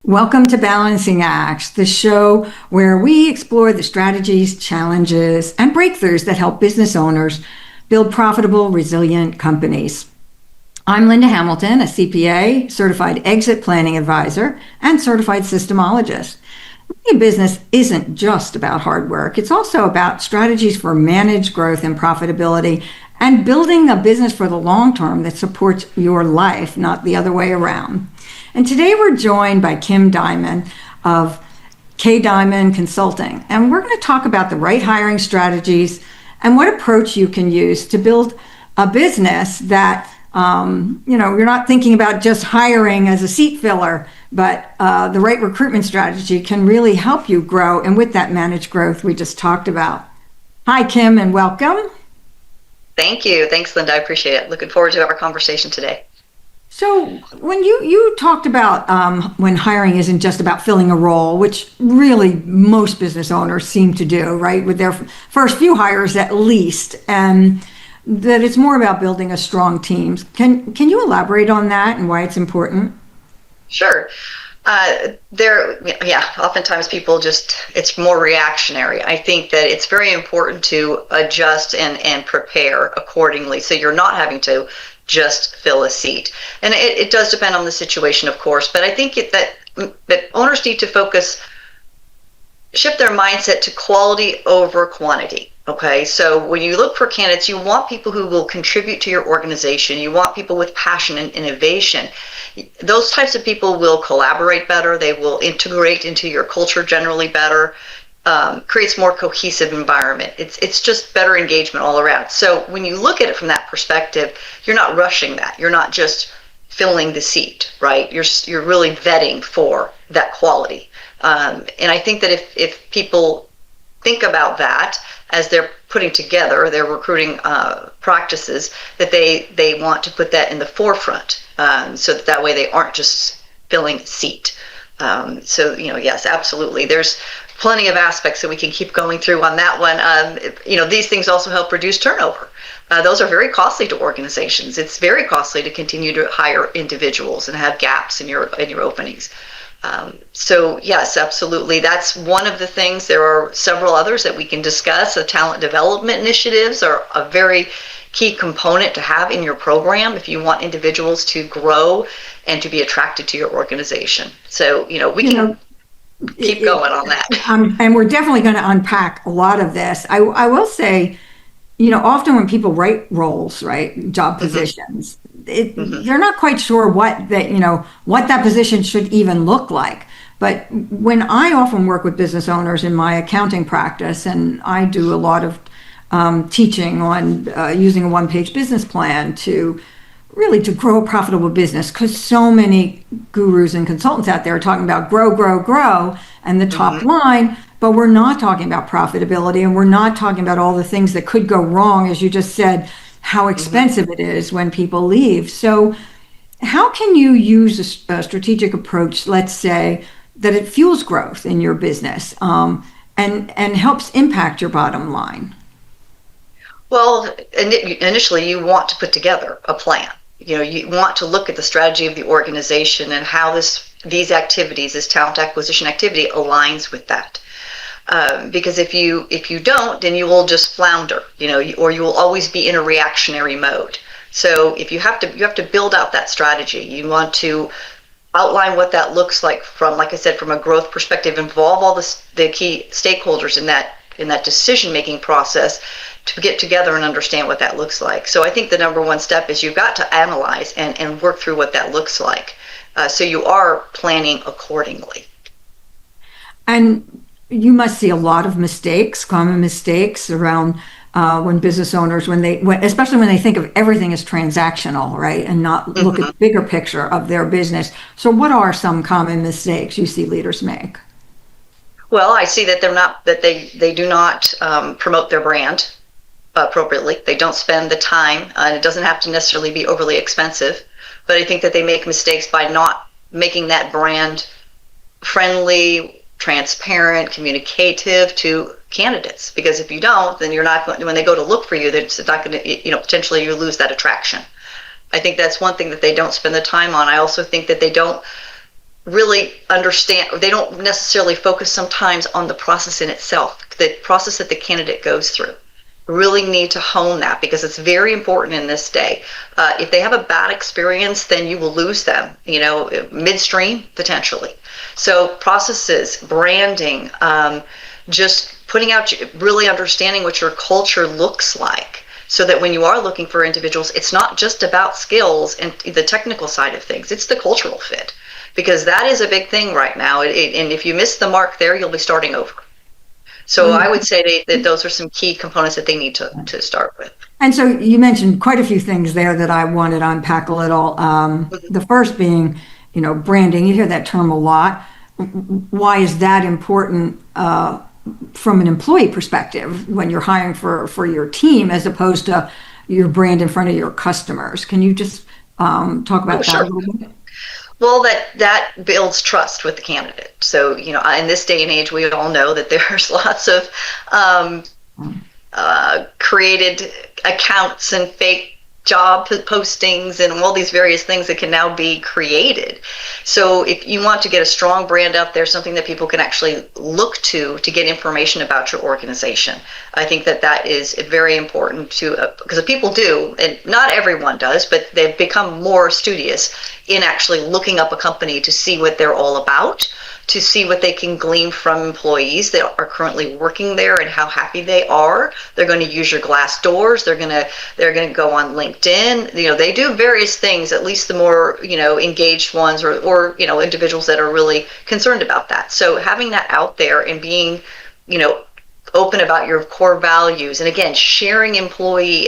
Welcome to Balancing Acts, the show where we explore the strategies, challenges, and breakthroughs that help business owners build profitable, resilient companies. I'm Linda Hamilton, a CPA, certified exit planning advisor, and certified systemologist. Running a business isn't just about hard work. It's also about strategies for managed growth and profitability and building a business for the long term that supports your life, not the other way around. And today we're joined by Kim Diamond of K Diamond Consulting. And we're going to talk about the right hiring strategies and what approach you can use to build a business that, you're not thinking about just hiring as a seat filler, but the right recruitment strategy can really help you grow. And with that managed growth we just talked about. Hi, Kim, and welcome. Thank you. Thanks, Linda. I appreciate it. Looking forward to our conversation today. So when you talked about when hiring isn't just about filling a role, which really most business owners seem to do, right, with their first few hires at least, and that it's more about building a strong team. Can you elaborate on that and why it's important? Sure. Oftentimes people it's more reactionary. I think that it's very important to adjust and prepare accordingly so you're not having to just fill a seat. And it does depend on the situation, of course, but I think that owners need to shift their mindset to quality over quantity. Okay, so when you look for candidates, you want people who will contribute to your organization. You want people with passion and innovation. Those types of people will collaborate better. They will integrate into your culture generally better. Creates more cohesive environment. It's just better engagement all around. So when you look at it from that perspective, you're not rushing that. You're not just filling the seat, right? You're really vetting for that quality. And I think that if people think about that as they're putting together their recruiting practices, that they want to put that in the forefront, so that way they aren't just filling a seat. Yes, absolutely. There's plenty of aspects that we can keep going through on that one. These things also help reduce turnover. Those are very costly to organizations. It's very costly to continue to hire individuals and have gaps in your openings. Yes, absolutely. That's one of the things. There are several others that we can discuss. The talent development initiatives are a very key component to have in your program if you want individuals to grow and to be attracted to your organization. So, we can keep going on that. And we're definitely going to unpack a lot of this. I will say, often when people write roles, right, job positions, they're not quite sure what that position should even look like. But when I often work with business owners in my accounting practice, and I do a lot of teaching on using a one-page business plan to grow a profitable business, because so many gurus and consultants out there are talking about grow, grow, grow, and the top line, but we're not talking about profitability, and we're not talking about all the things that could go wrong, as you just said, how expensive it is when people leave. So how can you use a strategic approach, let's say, that it fuels growth in your business and helps impact your bottom line? Well, initially you want to put together a plan. You want to look at the strategy of the organization and how these activities, this talent acquisition activity, aligns with that. Because if you don't, then you will just flounder, or you will always be in a reactionary mode. So if you have to build out that strategy. You want to outline what that looks like from, like I said, from a growth perspective. Involve all the key stakeholders in that decision-making process to get together and understand what that looks like. So I think the number one step is you've got to analyze and work through what that looks like. So you are planning accordingly. And you must see a lot of common mistakes around when business owners, especially when they think of everything as transactional, right, and not look at the bigger picture of their business. So what are some common mistakes you see leaders make? Well, I see that they do not promote their brand appropriately. They don't spend the time, and it doesn't have to necessarily be overly expensive, but I think that they make mistakes by not making that brand friendly, transparent, communicative to candidates. Because if you don't, then you're not going, when they go to look for you, it's not going to, potentially you lose that attraction. I think that's one thing that they don't spend the time on. I also think that they don't really understand, they don't necessarily focus sometimes on the process in itself, the process that the candidate goes through. Really need to hone that because it's very important in this day. If they have a bad experience, then you will lose them, midstream potentially. So processes, branding, just putting out, really understanding what your culture looks like, so that when you are looking for individuals, it's not just about skills and the technical side of things, it's the cultural fit, because that is a big thing right now. And if you miss the mark there, you'll be starting over. So I would say that those are some key components that they need to start with. And so you mentioned quite a few things there that I wanted to unpack a little. The first being, branding. You hear that term a lot. Why is that important from an employee perspective when you're hiring for your team as opposed to your brand in front of your customers? Can you just talk about that a little bit? Well, that builds trust with the candidate. So, in this day and age, we all know that there's lots of created accounts and fake job postings and all these various things that can now be created. So if you want to get a strong brand out there, something that people can actually look to get information about your organization, I think that is very important because people do, and not everyone does, but they've become more studious in actually looking up a company to see what they're all about, to see what they can glean from employees that are currently working there and how happy they are. They're going to use your glass doors. They're going to go on LinkedIn. They do various things, at least the more, engaged ones or individuals that are really concerned about that. So having that out there and being, open about your core values, and again, sharing employee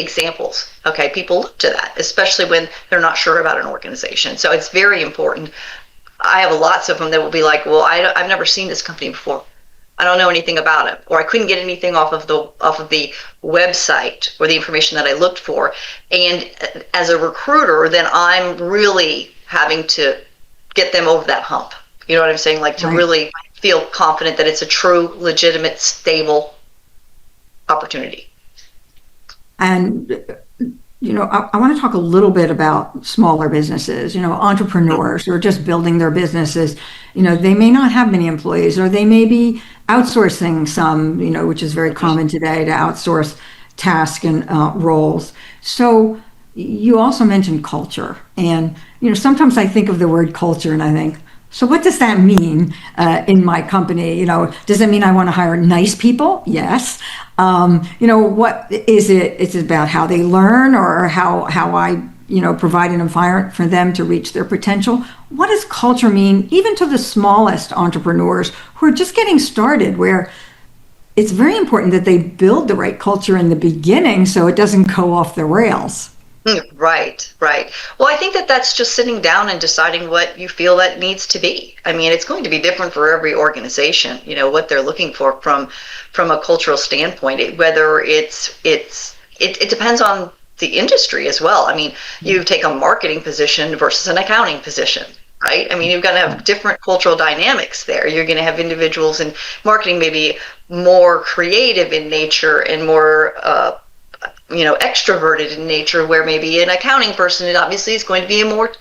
examples. Okay, people look to that, especially when they're not sure about an organization. So it's very important. I have lots of them that will be like, well, I've never seen this company before. I don't know anything about it, or I couldn't get anything off of the website or the information that I looked for. And as a recruiter, then I'm really having to get them over that hump. You know what I'm saying? Like to really feel confident that it's a true, legitimate, stable opportunity. And I want to talk a little bit about smaller businesses, entrepreneurs who are just building their businesses. They may not have many employees, or they may be outsourcing some, which is very common today, to outsource tasks and roles. So you also mentioned culture. And, sometimes I think of the word culture and I think, so what does that mean in my company? Does it mean I want to hire nice people? Yes. What is it? It's about how they learn, or how I, provide an environment for them to reach their potential. What does culture mean, even to the smallest entrepreneurs who are just getting started, where it's very important that they build the right culture in the beginning so it doesn't go off the rails? Right. Well, I think that's just sitting down and deciding what you feel that needs to be. I mean, it's going to be different for every organization, what they're looking for from a cultural standpoint, whether it depends on the industry as well. I mean, you take a marketing position versus an accounting position, right? I mean, you've got to have different cultural dynamics there. You're going to have individuals in marketing maybe more creative in nature and more extroverted in nature, where maybe an accounting person, it obviously is going to be a more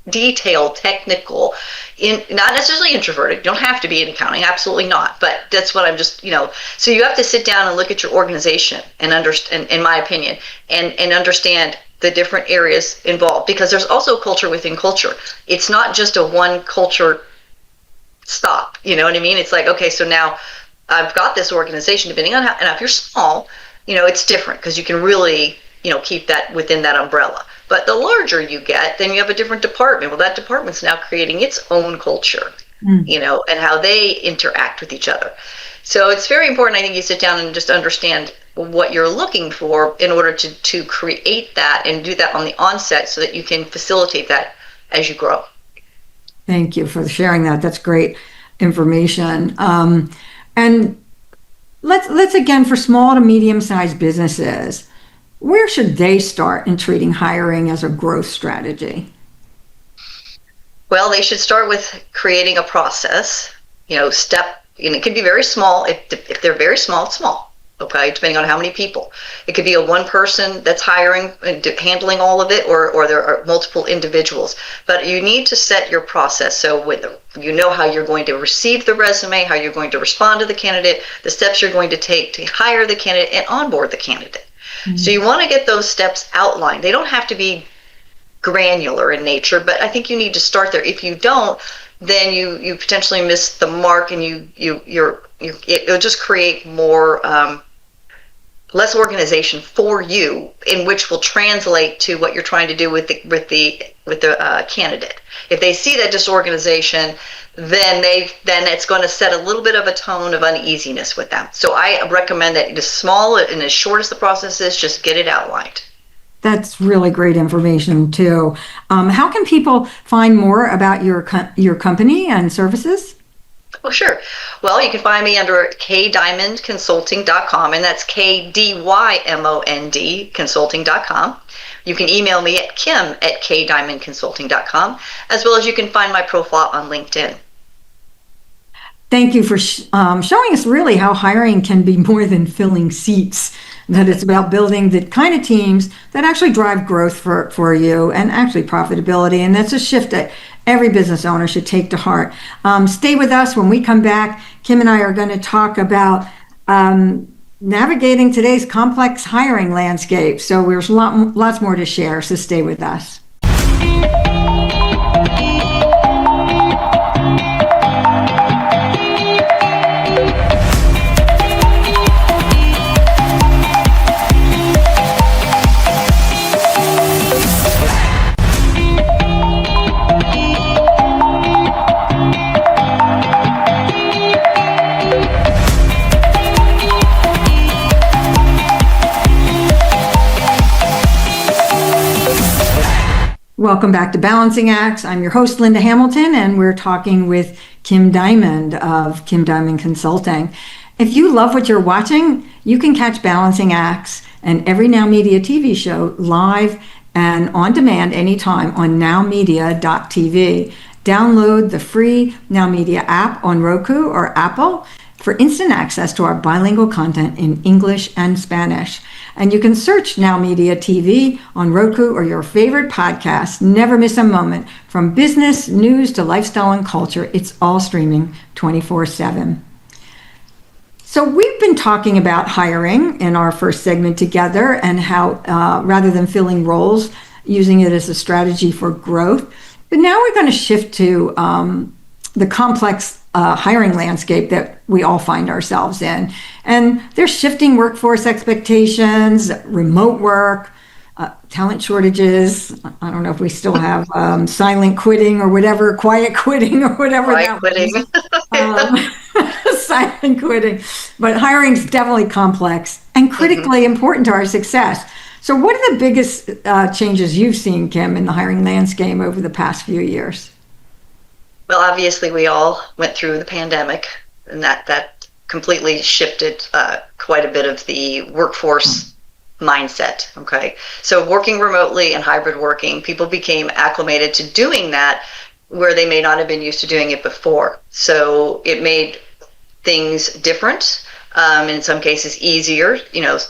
detailed, technical, not necessarily introverted. You don't have to be in accounting, absolutely not. But that's what I'm just, so you have to sit down and look at your organization and understand, in my opinion, and understand the different areas involved, because there's also culture within culture. It's not just a one culture stop. You know what I mean? It's like, okay, so now I've got this organization, depending on how, and if you're small, it's different because you can really, keep that within that umbrella. But the larger you get, then you have a different department. Well, that department's now creating its own culture, and how they interact with each other. So it's very important, I think, you sit down and just understand what you're looking for in order to create that and do that on the onset so that you can facilitate that as you grow. Thank you for sharing that. That's great information. And let's again, for small to medium-sized businesses, where should they start in treating hiring as a growth strategy? Well, they should start with creating a process, and it could be very small. If they're very small, it's small. Okay, depending on how many people. It could be a one person that's hiring and handling all of it, or there are multiple individuals. But you need to set your process so you know how you're going to receive the resume, how you're going to respond to the candidate, the steps you're going to take to hire the candidate and onboard the candidate. Mm-hmm. So you want to get those steps outlined. They don't have to be granular in nature, but I think you need to start there. If you don't, then you potentially miss the mark, and it'll just create more less organization for you, in which will translate to what you're trying to do with the candidate. If they see that disorganization, then it's going to set a little bit of a tone of uneasiness with them. So I recommend that as small and as short as the process is, just get it outlined. That's really great information too. How can people find more about your company and services? Well, sure. Well, you can find me under kdiamondconsulting.com, and that's KDYMOND consulting.com. You can email me at kim@kdiamondconsulting.com, as well as you can find my profile on LinkedIn. Thank you for showing us really how hiring can be more than filling seats, that it's about building the kind of teams that actually drive growth for you and actually profitability. And that's a shift that every business owner should take to heart. Stay with us. When we come back, Kim and I are going to talk about navigating today's complex hiring landscape. So there's lots more to share, so stay with us. Welcome back to Balancing Acts. I'm your host, Linda Hamilton, and we're talking with Kim Diamond of Kim Diamond Consulting. If you love what you're watching, you can catch Balancing Acts and every Now Media TV show live and on demand anytime on nowmedia.tv. Download the free Now Media app on Roku or Apple for instant access to our bilingual content in English and Spanish. And you can search Now Media TV on Roku or your favorite podcast. Never miss a moment. From business, news to lifestyle and culture, it's all streaming 24/7. So we've been talking about hiring in our first segment together, and how rather than filling roles, using it as a strategy for growth. But now we're going to shift to the complex hiring landscape that we all find ourselves in. And there's shifting workforce expectations, remote work, talent shortages. I don't know if we still have silent quitting or whatever, quiet quitting or whatever. Quiet quitting. Silent quitting. But hiring's definitely complex and critically important to our success. So what are the biggest changes you've seen, Kim, in the hiring landscape over the past few years? Well, obviously, we all went through the pandemic, and that completely shifted quite a bit of the workforce mindset. Okay, so working remotely and hybrid working, people became acclimated to doing that where they may not have been used to doing it before. So it made things different. In some cases easier.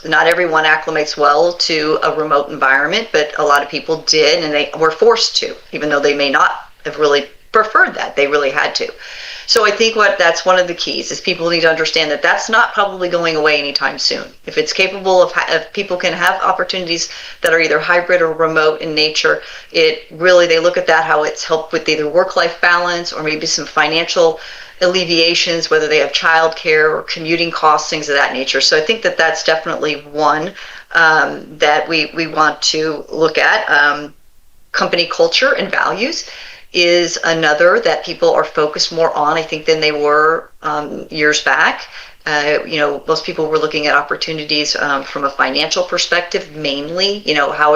Not everyone acclimates well to a remote environment, but a lot of people did, and they were forced to, even though they may not have really preferred that. They really had to. So I think that's one of the keys is people need to understand that that's not probably going away anytime soon. If it's capable of people can have opportunities that are either hybrid or remote in nature, they look at that, how it's helped with either work-life balance or maybe some financial alleviations, whether they have childcare or commuting costs, things of that nature. So I think that's definitely one that we want to look at. Company culture and values is another that people are focused more on, I think, than they were years back. Most people were looking at opportunities from a financial perspective, mainly. How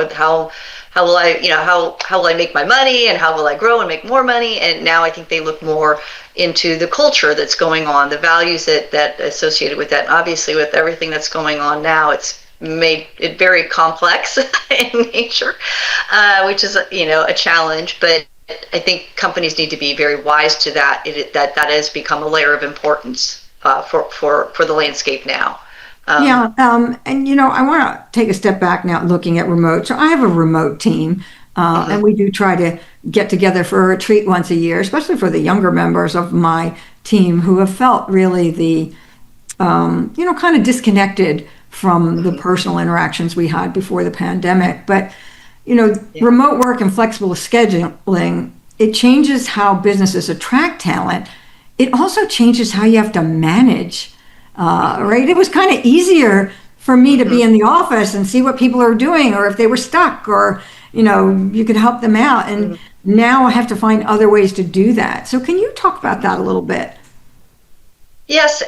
will I make my money, and how will I grow and make more money? And now I think they look more into the culture that's going on, the values that associated with that. And obviously, with everything that's going on now, it's made it very complex in nature, which is a challenge. But I think companies need to be very wise to that. That has become a layer of importance for the landscape now. Yeah, and I want to take a step back now, looking at remote. So I have a remote team, and Mhm. we do try to get together for a retreat once a year, especially for the younger members of my team who have felt really kind of disconnected from the Mhm. personal interactions we had before the pandemic. But, Yeah. remote work and flexible scheduling, it changes how businesses attract talent. It also changes how you have to manage, Mhm. right? It was kind of easier for me to Mhm. be in the office and see what people are doing, or if they were stuck, or, you could help them out. And Mhm. now I have to find other ways to do that. So can you talk about that a little bit? Yes,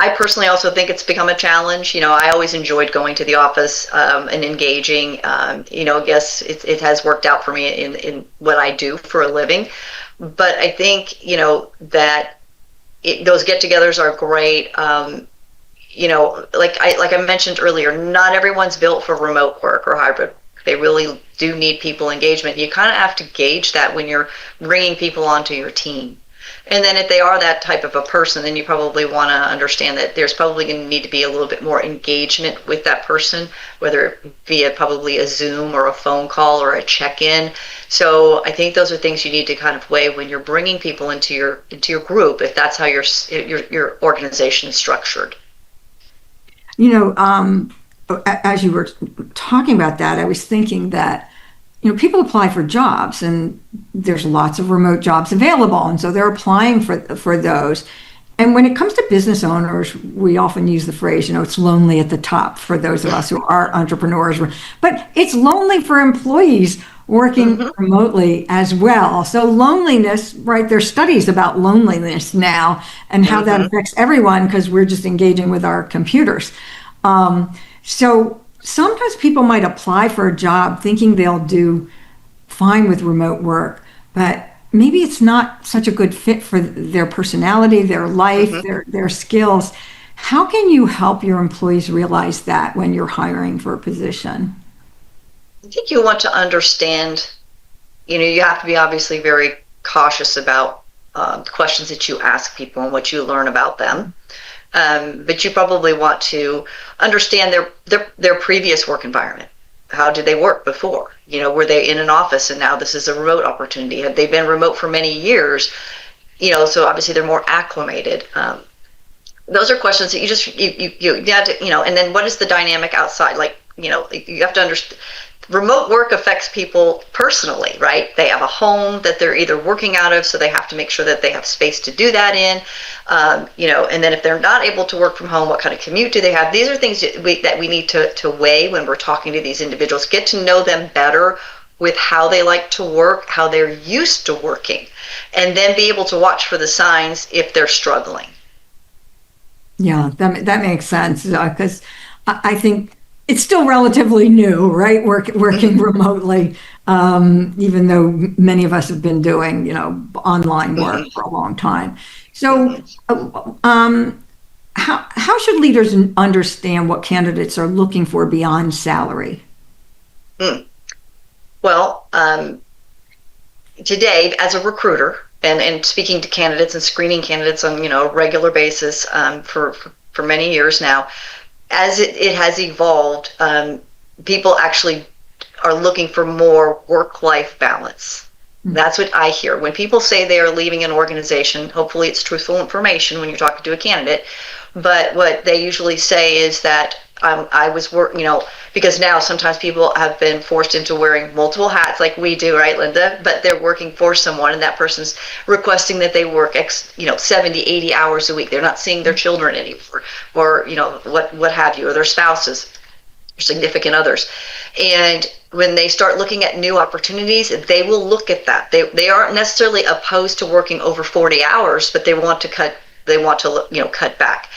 I personally also think it's become a challenge. I always enjoyed going to the office and engaging. I guess it has worked out for me in what I do for a living. But I think, that those get-togethers are great. Like I mentioned earlier, not everyone's built for remote work or hybrid. They really do need people engagement. You kind of have to gauge that when you're bringing people onto your team. And then if they are that type of a person, then you probably want to understand that there's probably going to need to be a little bit more engagement with that person, whether via probably a Zoom or a phone call or a check-in. So I think those are things you need to kind of weigh when you're bringing people into your group, if that's how your organization is structured. You know, um, as you were talking about that, I was thinking that, people apply for jobs and there's lots of remote jobs available. And so they're applying for those. And when it comes to business owners, we often use the phrase, it's lonely at the top for those of us who are entrepreneurs, but it's lonely for employees working Mm-hmm. remotely as well. So loneliness, right? There's studies about loneliness now and how that Mm-hmm. affects everyone because we're just engaging with our computers. So sometimes people might apply for a job thinking they'll do fine with remote work, but maybe it's not such a good fit for their personality, their life, Mm-hmm. their skills. How can you help your employees realize that when you're hiring for a position? I think you want to understand, you have to be obviously very cautious about questions that you ask people and what you learn about them. But you probably want to understand their previous work environment. How did they work before? Were they in an office and now this is a remote opportunity? Have they been remote for many years? So obviously they're more acclimated. Those are questions that you have to, and then what is the dynamic outside? Like, you have to understand remote work affects people personally, right? They have a home that they're either working out of, so they have to make sure that they have space to do that in. And then if they're not able to work from home, what kind of commute do they have? These are things that we need to weigh when we're talking to these individuals, get to know them better with how they like to work, how they're used to working, and then be able to watch for the signs if they're struggling. Yeah, that makes sense because I think it's still relatively new, right? Working Mm-hmm. remotely, even though many of us have been doing, online work Mm-hmm. for a long time. So, Mm-hmm. how should leaders understand what candidates are looking for beyond salary? Mm. Well, today as a recruiter and speaking to candidates and screening candidates on a regular basis for many years now, as it has evolved, people actually are looking for more work-life balance. That's what I hear when people say they are leaving an organization. Hopefully it's truthful information when you're talking to a candidate, but what they usually say is that I was because now sometimes people have been forced into wearing multiple hats like we do, right, Linda? But they're working for someone and that person's requesting that they work 70, 80 hours a week. They're not seeing their children anymore, or what have you, or their spouses, or significant others. And when they start looking at new opportunities, they will look at that. They aren't necessarily opposed to working over 40 hours, but they want to cut back.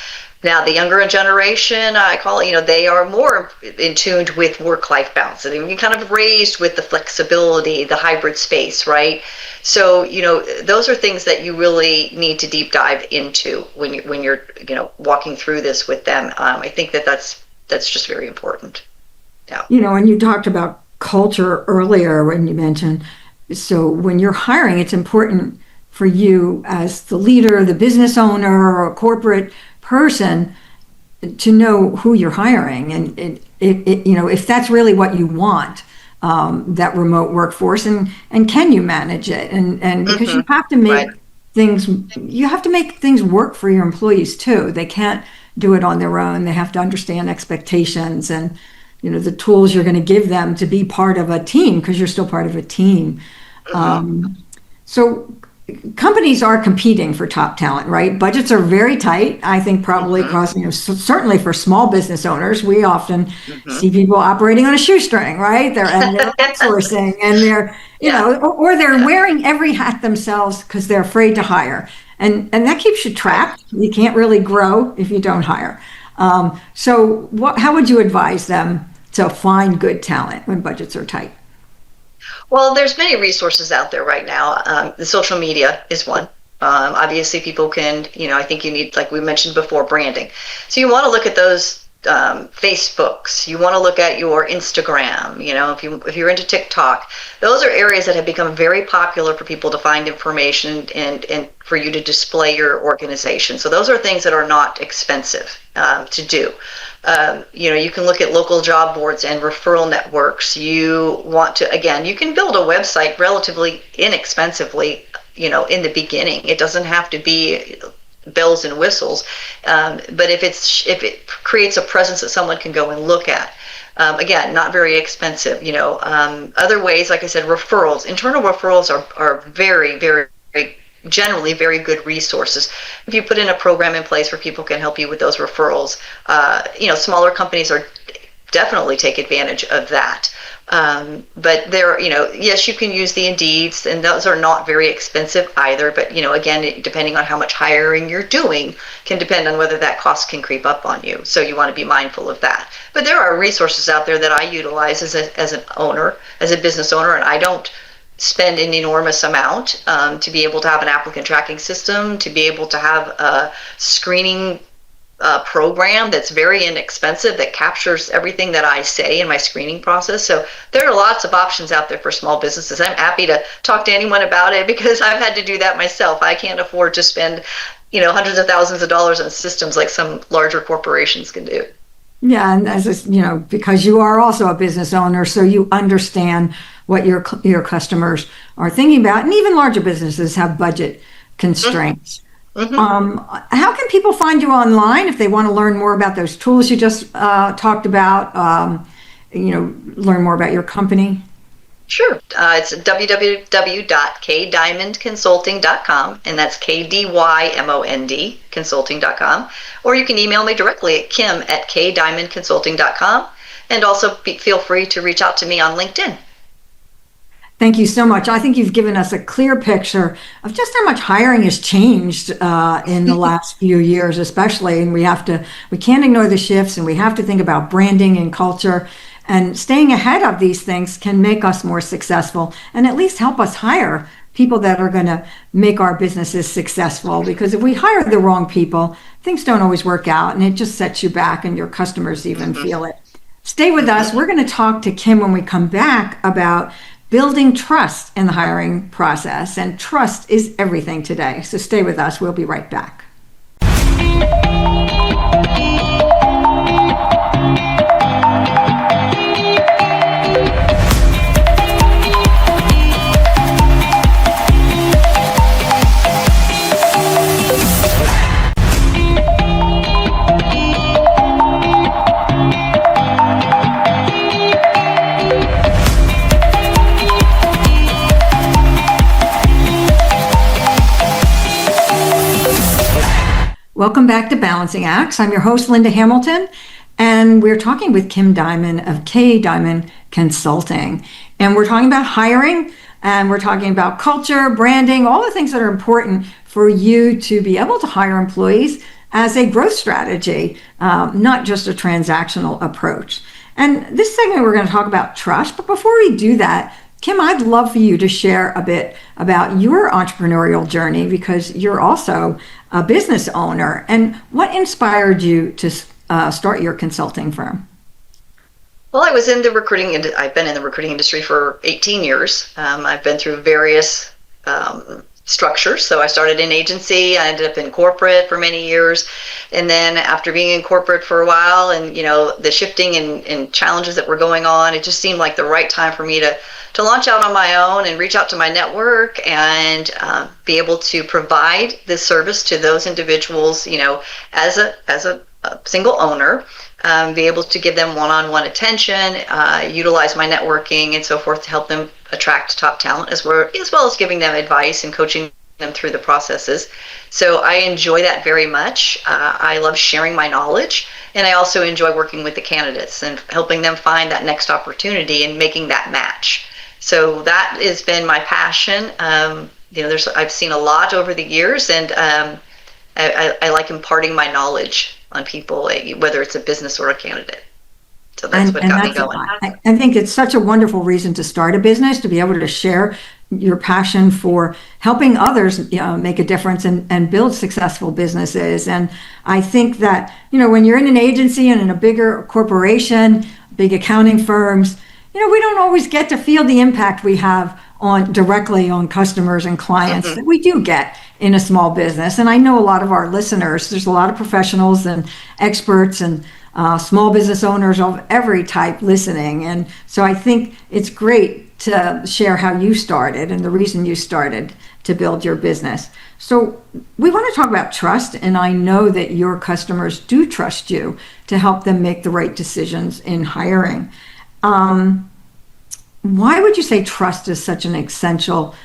Now, the younger generation, I call it, they are more in tuned with work-life balance. And they're kind of raised with the flexibility, the hybrid space, right? So, those are things that you really need to deep dive into when you're walking through this with them. I think that's just very important. Yeah. And you talked about culture earlier when you mentioned, so when you're hiring, it's important for you as the leader, the business owner, or a corporate person to know who you're hiring, and if that's really what you want, that remote workforce, and can you manage it, and because Hmm. Right. you have to make things work for your employees too. They can't do it on their own. They have to understand expectations, and the tools you're going to give them to be part of a team, because you're still part of a team. Hmm. So companies are competing for top talent, right? Budgets are very tight. I think probably Hmm. across, certainly for small business owners, we often Hmm. see people operating on a shoestring, right? They're outsourcing, and they're, Yeah. or they're wearing every hat themselves because they're afraid to hire. And that keeps you Right. trapped. You can't really grow if you don't hire. So how would you advise them to find good talent when budgets are tight? Well, there's many resources out there right now. The social media is one. Obviously, people can, I think you need, like we mentioned before, branding. So you want to look at those Facebooks. You want to look at your Instagram. If you're into TikTok, those are areas that have become very popular for people to find information and for you to display your organization. So those are things that are not expensive to do. You can look at local job boards and referral networks. You can build a website relatively inexpensively, in the beginning. It doesn't have to be bells and whistles, but if it creates a presence that someone can go and look at. Again, not very expensive. Other ways, like I said, referrals. Internal referrals are very, very, very generally very good resources. If you put in a program in place where people can help you with those referrals, smaller companies are definitely take advantage of that. But yes, you can use the Indeeds, and those are not very expensive either. But again, depending on how much hiring you're doing, can depend on whether that cost can creep up on you. So you want to be mindful of that. But there are resources out there that I utilize as an owner, as a business owner, and I don't spend an enormous amount to be able to have an applicant tracking system, to be able to have a screening program that's very inexpensive that captures everything that I say in my screening process. So there are lots of options out there for small businesses. I'm happy to talk to anyone about it because I've had to do that myself. I can't afford to spend, hundreds of thousands of dollars on systems like some larger corporations can do. Yeah, and because you are also a business owner, so you understand what your customers are thinking about, and even larger businesses have budget constraints. Mm-hmm. How can people find you online if they want to learn more about those tools you just talked about? Learn more about your company. Sure. It's www.kdiamondconsulting.com, and that's KDYMOND consulting.com. Or you can email me directly at kim@kdiamondconsulting.com. And also feel free to reach out to me on LinkedIn. Thank you so much. I think you've given us a clear picture of just how much hiring has changed in the last few years, especially. And we can't ignore the shifts, and we have to think about branding and culture. And staying ahead of these things can make us more successful and at least help us hire people that are going to make our businesses successful. Because if we hire the wrong people, things don't always work out, and it just sets you back, and your customers even Mm-hmm. feel it. Stay with us. We're going to talk to Kim when we come back about building trust in the hiring process. And trust is everything today. So stay with us. We'll be right back. Welcome back to Balancing Acts. I'm your host, Linda Hamilton, and we're talking with Kim Diamond of K Diamond Consulting. And we're talking about hiring, and we're talking about culture, branding, all the things that are important for you to be able to hire employees as a growth strategy, not just a transactional approach. And this segment, we're going to talk about trust. But before we do that, Kim, I'd love for you to share a bit about your entrepreneurial journey, because you're also a business owner. And what inspired you to start your consulting firm? Well, I've been in the recruiting industry for 18 years. I've been through various structure. So I started in agency. I ended up in corporate for many years. And then after being in corporate for a while and, the shifting and challenges that were going on, it just seemed like the right time for me to launch out on my own and reach out to my network and be able to provide this service to those individuals, as a single owner, be able to give them one-on-one attention, utilize my networking and so forth to help them attract top talent, as well as giving them advice and coaching them through the processes. So I enjoy that very much. I love sharing my knowledge, and I also enjoy working with the candidates and helping them find that next opportunity and making that match. So that has been my passion. I've seen a lot over the years, and I like imparting my knowledge on people, whether it's a business or a candidate. So that's what got me going. I think it's such a wonderful reason to start a business, to be able to share your passion for helping others make a difference and build successful businesses. And I think that, when you're in an agency and in a bigger corporation, big accounting firms, we don't always get to feel the impact we have directly on customers and clients that we do get in a small business. And I know a lot of our listeners, there's a lot of professionals and experts and small business owners of every type listening. And so I think it's great to share how you started and the reason you started to build your business. So we want to talk about trust, and I know that your customers do trust you to help them make the right decisions in hiring. Why would you say trust is such an essential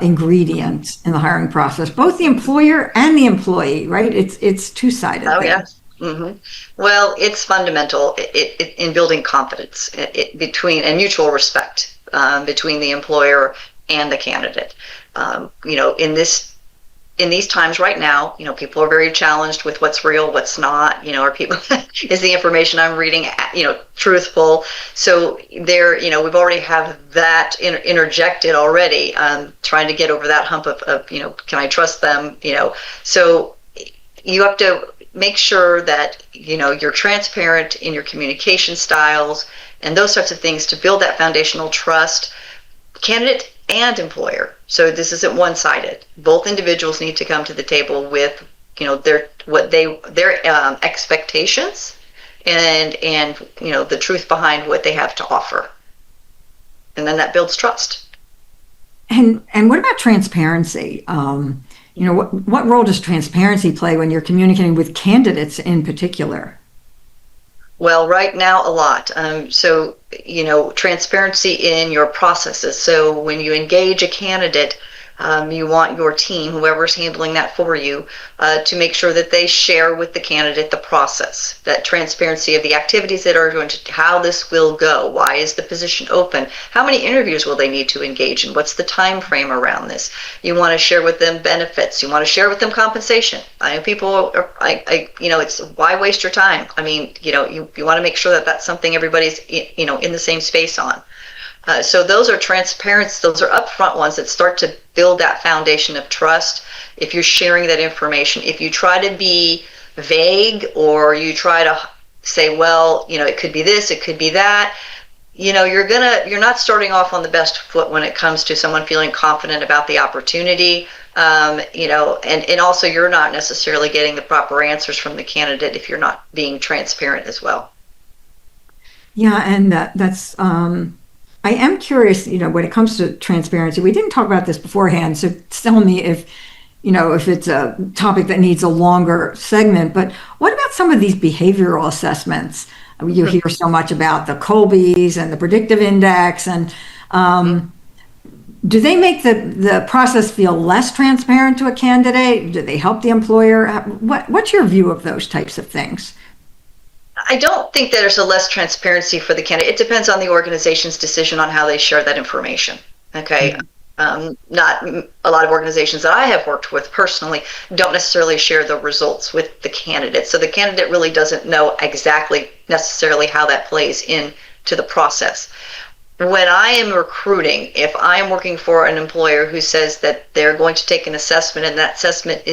ingredient in the hiring process, both the employer and the employee, right? It's two-sided. Oh, yes. Mm-hmm. Well, it's fundamental in building confidence between and mutual respect between the employer and the candidate. In these times right now, people are very challenged with what's real, what's not. Are people is the information I'm reading, truthful? So we've already have that interjected already, trying to get over that hump of can I trust them? So you have to make sure that you're transparent in your communication styles and those sorts of things to build that foundational trust, candidate and employer. So this isn't one-sided. Both individuals need to come to the table with their expectations and the truth behind what they have to offer, and then that builds trust. And what about transparency? What role does transparency play when you're communicating with candidates in particular? Well, right now, a lot. So, transparency in your processes. So when you engage a candidate, you want your team, whoever's handling that for you, to make sure that they share with the candidate the process, that transparency of the activities that are going to, how this will go, why is the position open, how many interviews will they need to engage in, what's the time frame around this. You want to share with them benefits, you want to share with them compensation. I know people are, it's why waste your time? I mean, you want to make sure that that's something everybody's, in the same space on. So those are transparent, those are upfront ones that start to build that foundation of trust. If you're sharing that information, if you try to be vague or you try to say, well, it could be this, it could be that, you're not starting off on the best foot when it comes to someone feeling confident about the opportunity. And also you're not necessarily getting the proper answers from the candidate if you're not being transparent as well. Yeah, and that's I am curious, when it comes to transparency, we didn't talk about this beforehand, so tell me if it's a topic that needs a longer segment, but what about some of these behavioral assessments? You hear so much about the Colbys and the predictive index, and do they make the process feel less transparent to a candidate? Do they help the employer? What's your view of those types of things? I don't think that there's a less transparency for the candidate. It depends on the organization's decision on how they share that information. Okay. Mm-hmm. Not a lot of organizations that I have worked with personally don't necessarily share the results with the candidate. So the candidate really doesn't know exactly necessarily how that plays into the process. When I am recruiting, if I am working for an employer who says that they're going to take an assessment and that assessment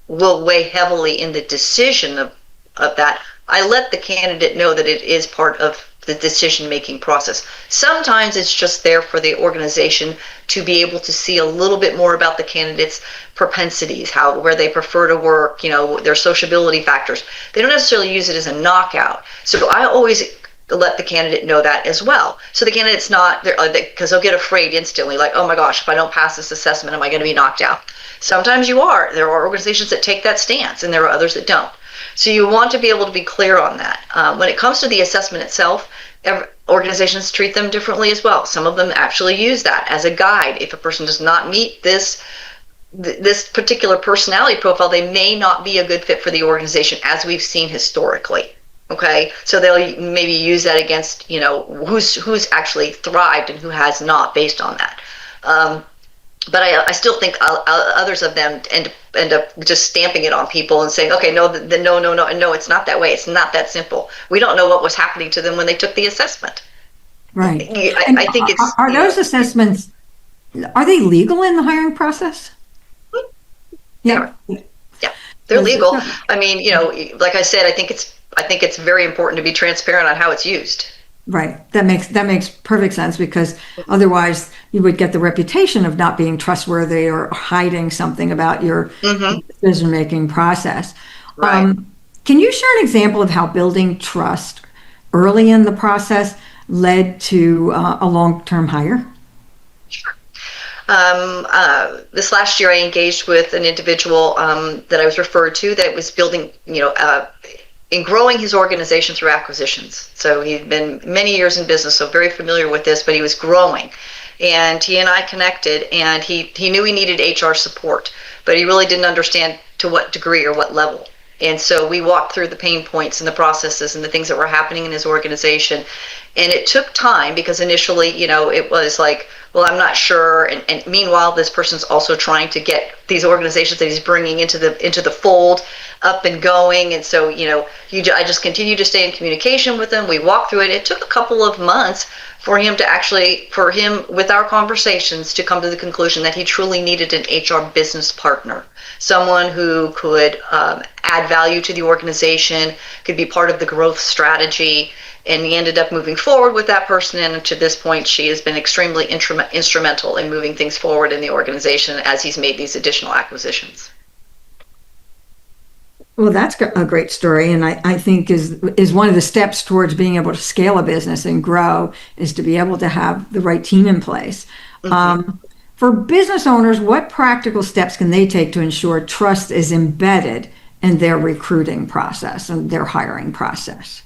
will weigh heavily in the decision of that, I let the candidate know that it is part of the decision-making process. Sometimes it's just there for the organization to be able to see a little bit more about the candidate's propensities, where they prefer to work, their sociability factors. They don't necessarily use it as a knockout. So I always let the candidate know that as well. So the candidate's not there, because they'll get afraid instantly, like, oh my gosh, if I don't pass this assessment, am I going to be knocked out? Sometimes you are. There are organizations that take that stance, and there are others that don't. So you want to be able to be clear on that. When it comes to the assessment itself, organizations treat them differently as well. Some of them actually use that as a guide. If a person does not meet this particular personality profile, they may not be a good fit for the organization, as we've seen historically. Okay, so they'll maybe use that against who's actually thrived and who has not, based on that. But I still think others of them end up just stamping it on people and saying, okay, no, no, it's not that way. It's not that simple. We don't know what was happening to them when they took the assessment. Right. I think it's... Are those assessments, are they legal in the hiring process? Yeah. Yeah, they're legal. I mean, like I said, I think it's very important to be transparent on how it's used. Right. That makes perfect sense, because otherwise you would get the reputation of not being trustworthy or hiding something about your decision-making process. Right. Can you share an example of how building trust early in the process led to a long-term hire? Sure. This last year, I engaged with an individual that I was referred to that was building, in growing his organization through acquisitions. So he'd been many years in business, so very familiar with this, but he was growing. And he and I connected, and he knew he needed HR support, but he really didn't understand to what degree or what level. And so we walked through the pain points and the processes and the things that were happening in his organization. And it took time, because initially, it was like, well, I'm not sure. And meanwhile, this person's also trying to get these organizations that he's bringing into the fold up and going. And so, I just continued to stay in communication with him. We walked through it. It took a couple of months for him with our conversations, to come to the conclusion that he truly needed an HR business partner, someone who could add value to the organization, could be part of the growth strategy. And he ended up moving forward with that person, and to this point, she has been extremely instrumental in moving things forward in the organization as he's made these additional acquisitions. Well, that's a great story, and I think is one of the steps towards being able to scale a business and grow, is to be able to have the right team in place. For business owners, what practical steps can they take to ensure trust is embedded in their recruiting process and their hiring process?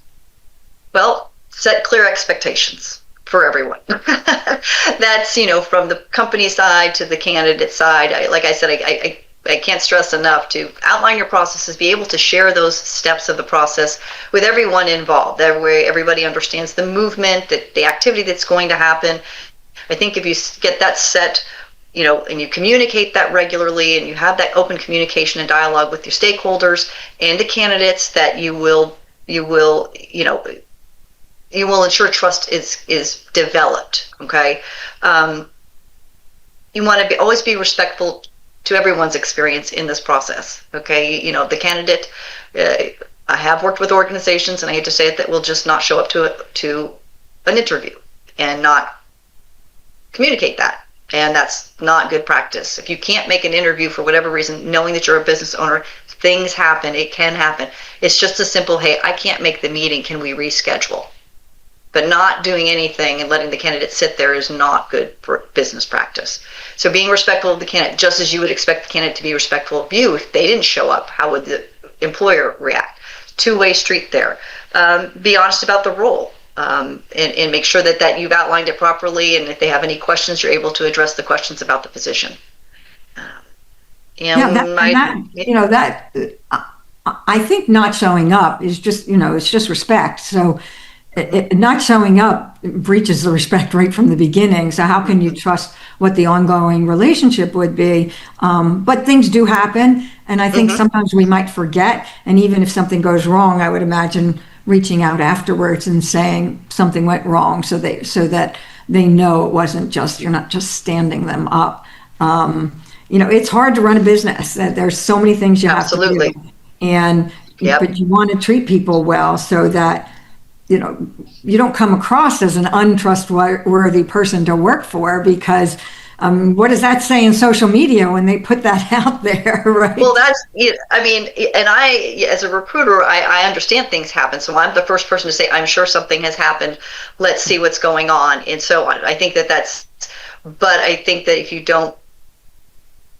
Well, set clear expectations for everyone. That's, from the company side to the candidate side. Like I said, I can't stress enough to outline your processes, be able to share those steps of the process with everyone involved. That way everybody understands the movement, the activity that's going to happen. I think if you get that set, and you communicate that regularly, and you have that open communication and dialogue with your stakeholders and the candidates, that you will ensure trust is developed. Okay, you want to always be respectful to everyone's experience in this process. Okay, the candidate. I have worked with organizations, and I hate to say it, that will just not show up to an interview and not communicate that, and that's not good practice. If you can't make an interview for whatever reason, knowing that you're a business owner, things happen. It can happen. It's just a simple, hey, I can't make the meeting. Can we reschedule? But not doing anything and letting the candidate sit there is not good for business practice. So being respectful of the candidate, just as you would expect the candidate to be respectful of you. If they didn't show up, how would the employer react? Two-way street there. Be honest about the role, and make sure that you've outlined it properly, and if they have any questions, you're able to address the questions about the position. I think not showing up is just, it's just respect. So not showing up breaches the respect right from the beginning. So how can you trust what the ongoing relationship would be? But things do happen. And I think sometimes we might forget. And even if something goes wrong, I would imagine reaching out afterwards and saying something went wrong, so that they know it wasn't just, you're not just standing them up. It's hard to run a business. There's so many things you have to do. And Yep. but you want to treat people well so that, you don't come across as an untrustworthy person to work for, because what does that say in social media when they put that out there, right? Well, I mean, and as a recruiter, I understand things happen. So I'm the first person to say, I'm sure something has happened. Let's see what's going on, and so on. I think but I think that if you don't,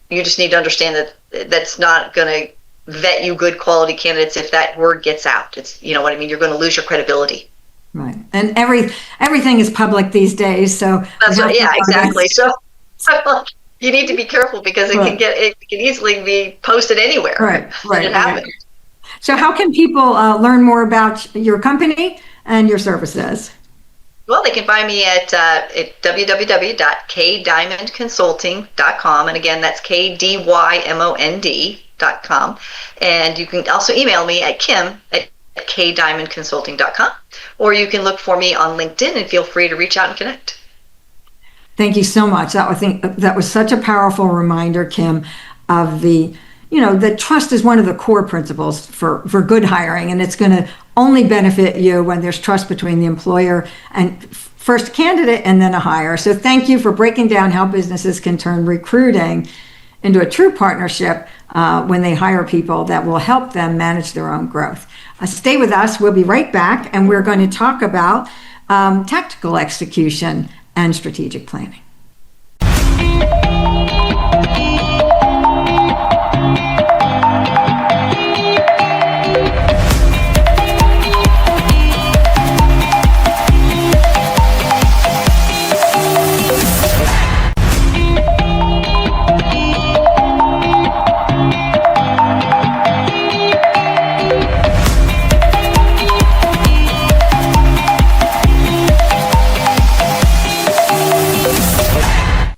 you just need to understand that that's not going to vet you good quality candidates if that word gets out. You know what I mean? You're going to lose your credibility. Right. And everything is public these days, so That's right. Yeah, exactly. So you need to be careful, because it can easily be posted anywhere. Right. It happens. So how can people learn more about your company and your services? Well, they can find me at www.kdiamondconsulting.com. And again, that's KDYMOND.com. And you can also email me at kim@kdiamondconsulting.com. Or you can look for me on LinkedIn, and feel free to reach out and connect. Thank you so much. That was such a powerful reminder, Kim, of that trust is one of the core principles for good hiring, and it's going to only benefit you when there's trust between the employer and first candidate and then a hire. So thank you for breaking down how businesses can turn recruiting into a true partnership when they hire people that will help them manage their own growth. Stay with us. We'll be right back, and we're going to talk about tactical execution and strategic planning.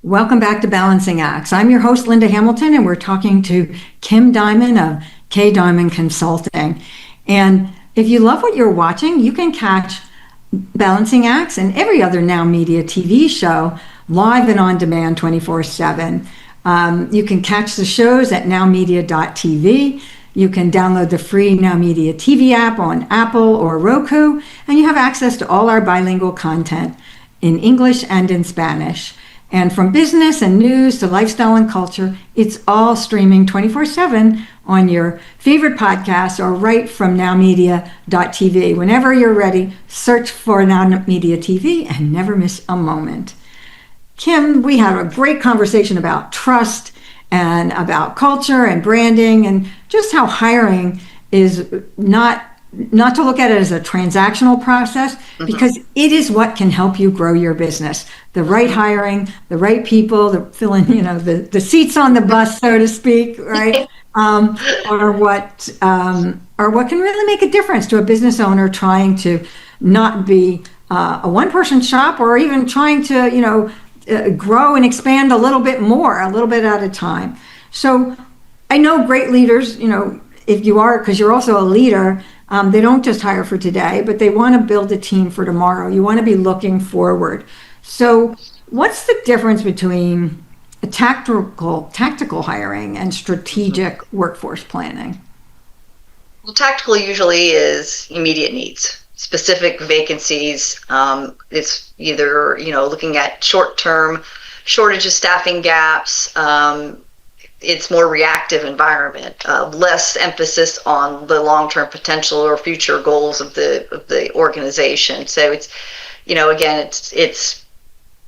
Welcome back to Balancing Acts. I'm your host, Linda Hamilton, and we're talking to Kim Diamond of K Diamond Consulting. And if you love what you're watching, you can catch Balancing Acts and every other Now Media TV show live and on demand 24/7. You can catch the shows at nowmedia.tv. You can download the free Now Media TV app on Apple or Roku, and you have access to all our bilingual content in English and in Spanish. And from business and news to lifestyle and culture, it's all streaming 24/7 on your favorite podcast or right from nowmedia.tv. Whenever you're ready, search for Now Media TV and never miss a moment. Kim, we had a great conversation about trust and about culture and branding, and just how hiring is not to look at it as a transactional process, because it is what can help you grow your business. The right hiring, the right people, filling, the seats on the bus, so to speak, right? Are what can really make a difference to a business owner trying to not be a one-person shop, or even trying to, grow and expand a little bit at a time. So I know great leaders, if you are, because you're also a leader, they don't just hire for today, but they want to build a team for tomorrow. You want to be looking forward. So what's the difference between a tactical hiring and strategic workforce planning? Well, tactical usually is immediate needs, specific vacancies. It's either, looking at short-term shortages, staffing gaps. It's more reactive environment, less emphasis on the long-term potential or future goals of the organization. So it's, again, it's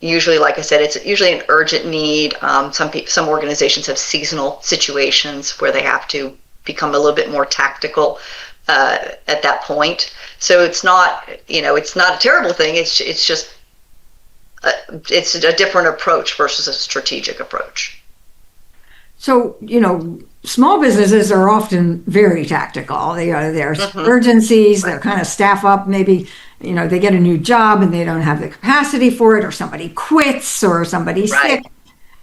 usually, like I said, it's usually an urgent need. Some organizations have seasonal situations where they have to become a little bit more tactical at that point. So it's not, it's not a terrible thing. It's just it's a different approach versus a strategic approach. So, small businesses are often very tactical. There's urgencies, they kind of staff up, maybe, they get a new job and they don't have the capacity for it, or somebody quits, or somebody's sick.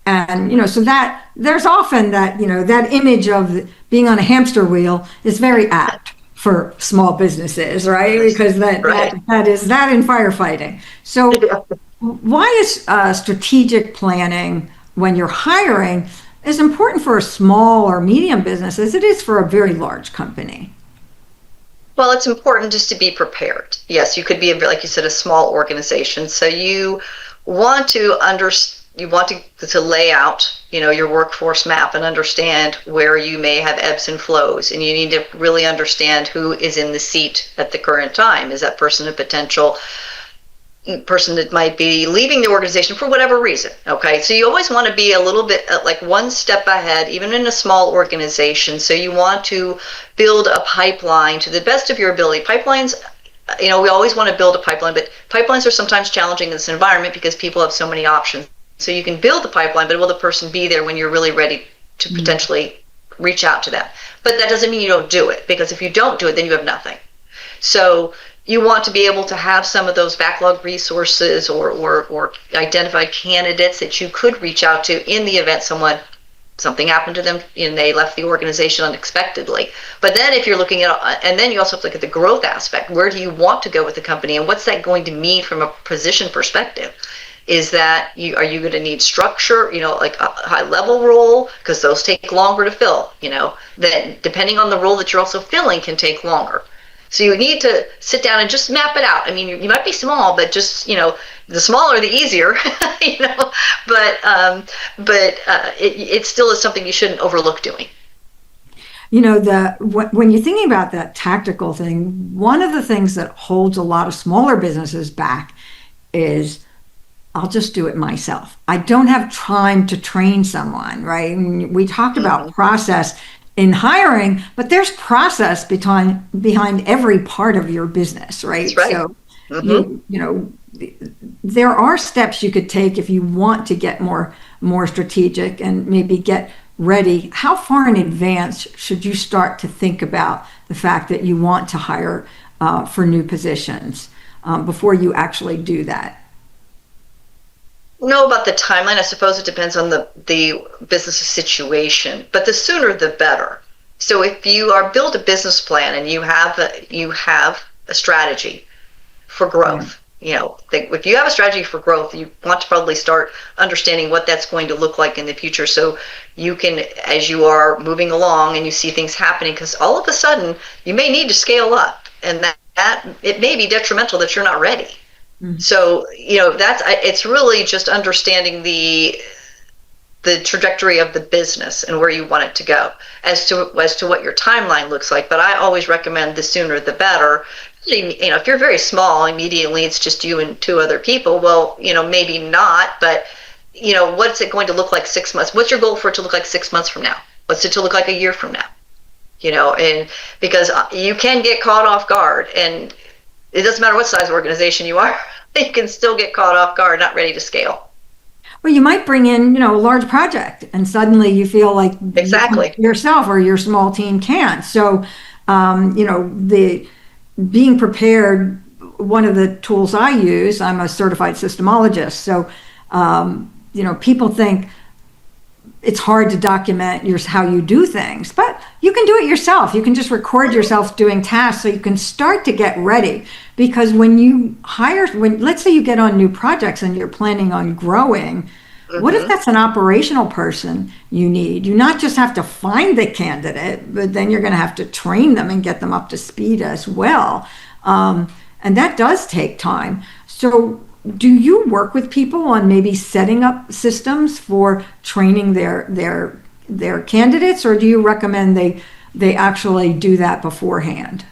And, so that there's often that, that image of being on a hamster wheel is very apt for small businesses, right? Because that is that in firefighting. So why is strategic planning when you're hiring as important for a small or medium business as it is for a very large company? Well, it's important just to be prepared. Yes, you could be, like you said, a small organization. So you want to to lay out, your workforce map and understand where you may have ebbs and flows. And you need to really understand who is in the seat at the current time. Is that person a potential person that might be leaving the organization for whatever reason? Okay, so you always want to be a little bit like one step ahead, even in a small organization. So you want to build a pipeline to the best of your ability. Pipelines, we always want to build a pipeline, but pipelines are sometimes challenging in this environment because people have so many options. So you can build the pipeline, but will the person be there when you're really ready to potentially reach out to them? But that doesn't mean you don't do it, because if you don't do it, then you have nothing. So you want to be able to have some of those backlog resources or identified candidates that you could reach out to in the event something happened to them and they left the organization unexpectedly. But then if you're looking at, and then you also have to look at the growth aspect. Where do you want to go with the company, and what's that going to mean from a position perspective? Is that are you going to need structure, like a high level role, because those take longer to fill, then depending on the role that you're also filling can take longer. So you need to sit down and just map it out. I mean, you might be small, but just, the smaller, the easier, but it still is something you shouldn't overlook doing. When you're thinking about that tactical thing, one of the things that holds a lot of smaller businesses back is, I'll just do it myself. I don't have time to train someone, right? And we talked about process in hiring, but there's process behind every part of your business, right? That's right. So there are steps you could take if you want to get more strategic and maybe get ready. How far in advance should you start to think about the fact that you want to hire for new positions before you actually do that? Know about the timeline. I suppose it depends on the business situation, but the sooner the better. So if you build a business plan and you have a strategy for growth, if you have a strategy for growth, you want to probably start understanding what that's going to look like in the future, so you can, as you are moving along and you see things happening, because all of a sudden you may need to scale up, and that it may be detrimental that you're not ready. So, it's really just understanding the trajectory of the business and where you want it to go as to what your timeline looks like. But I always recommend the sooner the better. If you're very small, immediately it's just you and two other people. Well, maybe not, but what's it going to look like 6 months? What's your goal for it to look like 6 months from now? What's it to look like a year from now? And because you can get caught off guard, and it doesn't matter what size organization you are, you can still get caught off guard, not ready to scale. Well, you might bring in, a large project, and suddenly you feel like exactly yourself or your small team can't. So, the being prepared. One of the tools I use, I'm a certified systemologist. So, people think it's hard to document how you do things, but you can do it yourself. You can just record yourself doing tasks so you can start to get ready. Because when you let's say you get on new projects and you're planning on growing, what if that's an operational person you need? You not just have to find the candidate, but then you're going to have to train them and get them up to speed as well. And that does take time. So do you work with people on maybe setting up systems for training their candidates, or do you recommend they actually do that beforehand?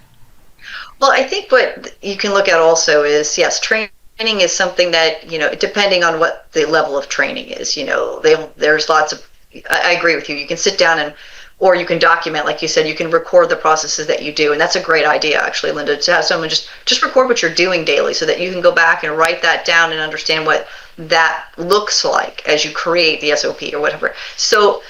Well, I think what you can look at also is, yes, training is something that, depending on what the level of training is, there's lots of, I agree with you. You can sit down or you can document, like you said, you can record the processes that you do. And that's a great idea, actually, Linda, to have someone just record what you're doing daily so that you can go back and write that down and understand what that looks like as you create the SOP or whatever. So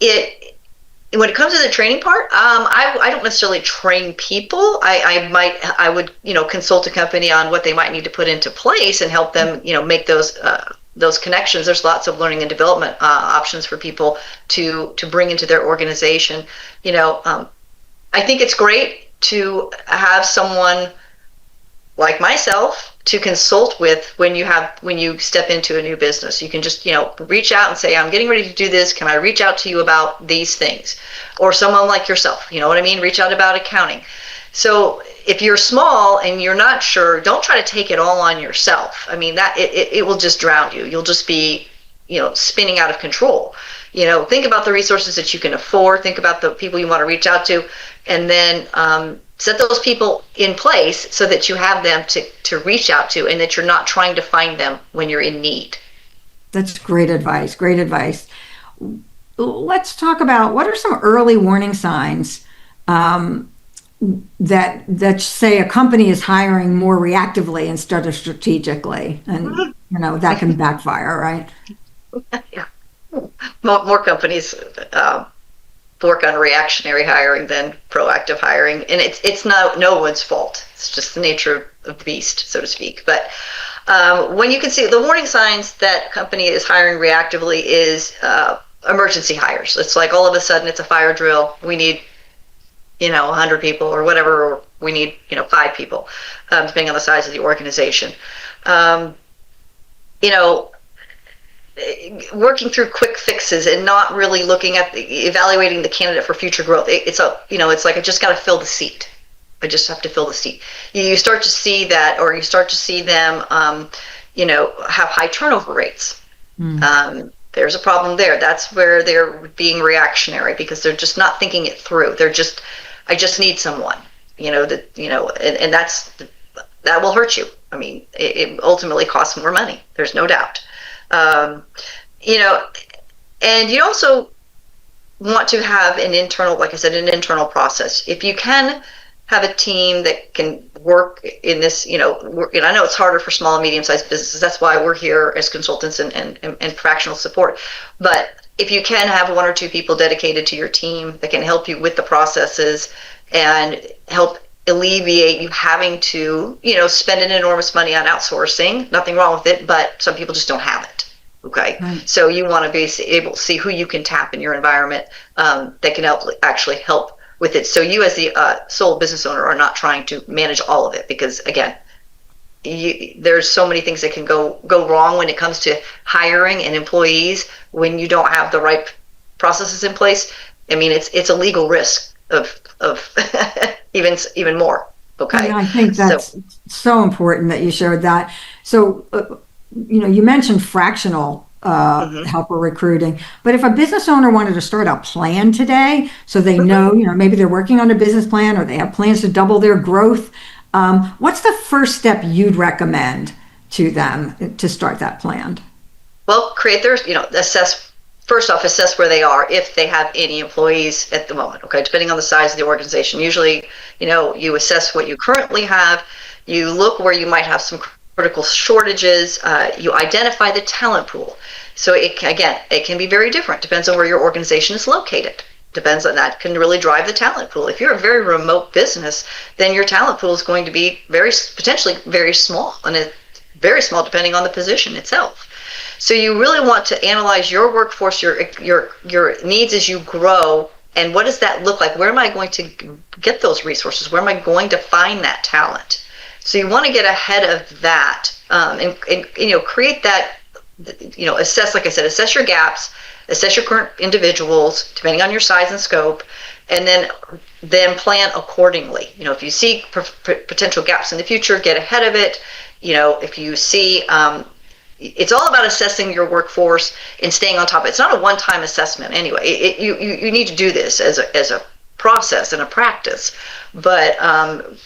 when it comes to the training part, I don't necessarily train people. I would consult a company on what they might need to put into place and help them make those connections. There's lots of learning and development options for people to bring into their organization. I think it's great to have someone like myself to consult with when you step into a new business. You can just reach out and say, I'm getting ready to do this. Can I reach out to you about these things? Or someone like yourself, you know what I mean? Reach out about accounting. So if you're small and you're not sure, don't try to take it all on yourself. I mean, that it will just drown you. You'll just be, spinning out of control. Think about the resources that you can afford. Think about the people you want to reach out to, and then set those people in place so that you have them to reach out to, and that you're not trying to find them when you're in need. That's great advice. Great advice. Let's talk about what are some early warning signs that say a company is hiring more reactively instead of strategically, and that can backfire, right? Yeah. More companies work on reactionary hiring than proactive hiring, and it's not no one's fault. It's just the nature of the beast, so to speak. But when you can see the warning signs that company is hiring reactively is emergency hires. It's like all of a sudden it's a fire drill. We need 100 people or whatever, or we need 5 people, depending on the size of the organization. Working through quick fixes and not really looking at evaluating the candidate for future growth. It's like I just got to fill the seat. I just have to fill the seat. You start to see that, or you start to see them, have high turnover rates. There's a problem there. That's where they're being reactionary, because they're just not thinking it through. I just need someone, and that will hurt you. I mean, it ultimately costs more money. There's no doubt. And you also want to have an internal, like I said, an internal process. If you can have a team that can work in this, I know it's harder for small and medium-sized businesses. That's why we're here as consultants and fractional support. But if you can have 1 or 2 people dedicated to your team that can help you with the processes and help alleviate you having to, spend an enormous money on outsourcing, nothing wrong with it, but some people just don't have it. Okay. Right. So you want to be able to see who you can tap in your environment that can actually help with it. So you as the sole business owner are not trying to manage all of it, because again, there's so many things that can go wrong when it comes to hiring and employees when you don't have the right processes in place. I mean, it's a legal risk of even more. Okay. Yeah, I think that's so important that you shared that. So, you mentioned fractional helper recruiting, but if a business owner wanted to start a plan today, so they know, maybe they're working on a business plan or they have plans to double their growth, what's the first step you'd recommend to them to start that plan? Well, create their, assess where they are, if they have any employees at the moment, okay, depending on the size of the organization. Usually, you assess what you currently have, you look where you might have some critical shortages, you identify the talent pool. So it can be very different, depends on where your organization is located. Depends on that, can really drive the talent pool. If you're a very remote business, then your talent pool is going to be potentially very small, and it's very small depending on the position itself. So you really want to analyze your workforce, your needs as you grow, and what does that look like? Where am I going to get those resources? Where am I going to find that talent? So you want to get ahead of that, and create that, assess, like I said, assess your gaps, assess your current individuals, depending on your size and scope, and then plan accordingly. If you see potential gaps in the future, get ahead of it. If you see, it's all about assessing your workforce and staying on top of it. It's not a one-time assessment anyway. You need to do this as a process and a practice, but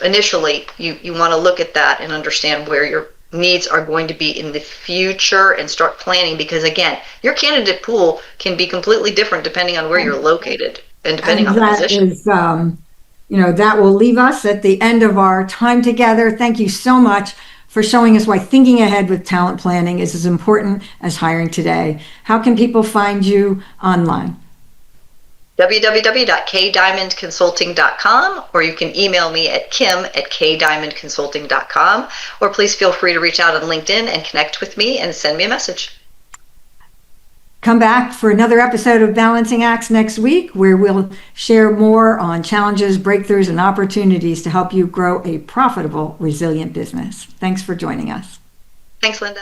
initially you want to look at that and understand where your needs are going to be in the future and start planning, because again, your candidate pool can be completely different depending on where you're located and depending on the position. That will leave us at the end of our time together. Thank you so much for showing us why thinking ahead with talent planning is as important as hiring today. How can people find you online? www.kdiamondconsulting.com, or you can email me at kim@kdiamondconsulting.com, or please feel free to reach out on LinkedIn and connect with me and send me a message. Come back for another episode of Balancing Acts next week, where we'll share more on challenges, breakthroughs, and opportunities to help you grow a profitable, resilient business. Thanks for joining us. Thanks, Linda.